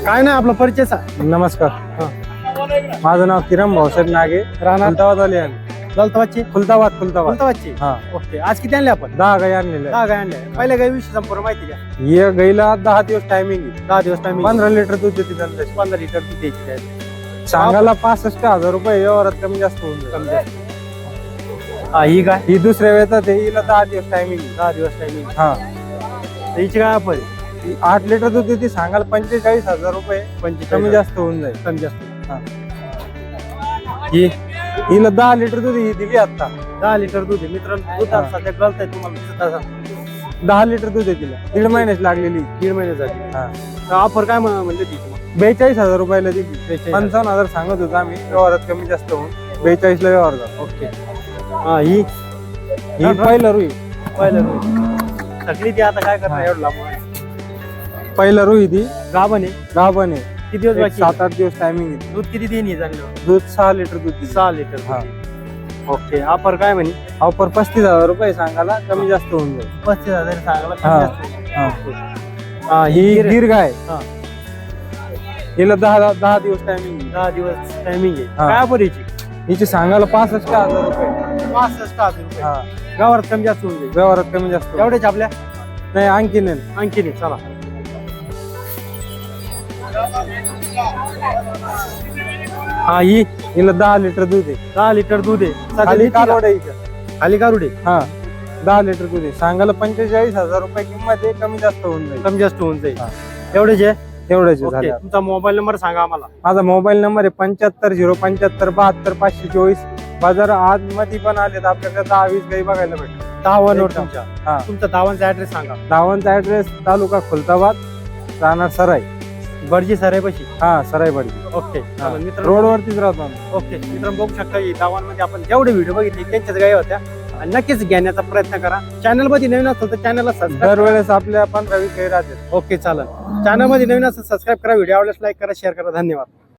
काय नाही आपला परिचय नमस्कार. माझं नाव किरण भाऊसाहेब नागे, राहणार खुलताबाद वाले दौलताबादची खुलताबाद दौलताबादची. हा. ओके, आज किती आणले आपण? 10 गाई आणलेल्या 10 गाय आणल्या. पहिल्या गाई विषयी संपूर्ण माहिती द्या. आहे. या गाईला 10 दिवस टायमिंग 10 दिवस टाइम. 15 लिटर दूध देते त्यांना. 15 लिटर दूध द्यायची आहे. सांगायला 65,000 रुपये, व्यवहारात कमी जास्त होऊन कमी जाईल. जास्त. हा, ही गाय ही दुसऱ्या वेळात आहे, हिला 10 दिवस टायमिंग 10 दिवस टाइमिंग. हा. हिची काय आपण 8 लिटर दूध देते, सांगायला 45,000 रुपये, कमी जास्त होऊन जाईल. कमी जास्त. हा. ही हिला 10 लिटर दूध ही दिली आता. 10 लिटर दूध आहे मित्रांनो. दूध हा. सध्या गळत आहे तुम्हाला दिसत असेल. 10 लिटर दूध आहे तिला, 1.5 महिन्याची लागलेली. 1.5 महिने झाली. हा. ऑफर काय म्हणले तिची मग? 42,000 रुपयाला दिली. 42,000. 55,000 सांगत होतो आम्ही, व्यवहारात कमी जास्त होऊन 42 ला व्यवहार झाला. ओके. हा, ही पहिलं रुई. पहिलं सगळी ती आता काय करणार हा. एवढं लांब? पहिलं रुई ती गाभण आहे. गाभण आहे. किती दिवस बाकी? 7-8 दिवस टायमिंग आहे. दूध किती देईन चांगलं? दूध 6 लिटर दूध दिली. 6 लिटर. हा. ओके, ऑफर काय म्हणे? ऑफर 35,000 रुपये सांगायला, कमी जास्त होऊन जाईल. 35,000 सांगायला हा. कमी जास्त. हा. हा, ही ही गिर गाय. हा. हिला 10 दिवस टायमिंग आहे. 10 दिवस टायमिंग आहे. हा. काय ऑफर याची? हिची सांगायला 65,000 रुपये. 65,000 रुपये. हा. गावात कमी जास्त होऊन जाईल. व्यवहारात कमी जास्त होईल. एवढेच आपल्या नाही, आणखी नाही. आणखी नाही. चला. हा, ही हिला 10 लिटर दूध आहे. 10 लिटर दूध आहे. सध्या खाली देते का? कारवड आहे हिच्या. खाली कारुडे. हा. 10 लिटर दूध आहे, सांगायला 45,000 रुपये किंमत आहे, कमी जास्त होऊन जाईल. कमी जास्त होऊन जाईल. हा. एवढेच आहे. एवढेच ओके, झाले. तुमचा मोबाईल नंबर सांगा आम्हाला. माझा मोबाईल नंबर आहे 75 075 72 524. बाजार आज मध्ये पण आलेत, आपल्याकडे 10-20 गाई बघायला भेटतात. दावणवर एकदम. तुमच्या. हा. तुमचा दावणचा ऍड्रेस सांगा. दावणचा ऍड्रेस तालुका खुलताबाद, राहणार सराई. बडजी सराईपाशी. हा, सराईवाडी. ओके. हा. मित्रांनो, रोडवरतीच राहतो आम्ही. ओके मित्रांनो, बघू शकता की दावणमध्ये आपण जेवढे व्हिडिओ बघितले त्यांच्याच गायी होत्या. आणि नक्कीच घेण्याचा प्रयत्न करा. चॅनल मध्ये नवीन असेल तर चॅनलला सबस्क्राईब. दरवेळेस आपल्या 15-20 गाई राहतात. ओके, चालेल. चॅनल मध्ये नवीन असेल सबस्क्राईब करा. व्हिडिओ आवडल्यास लाईक करा, शेअर करा. धन्यवाद.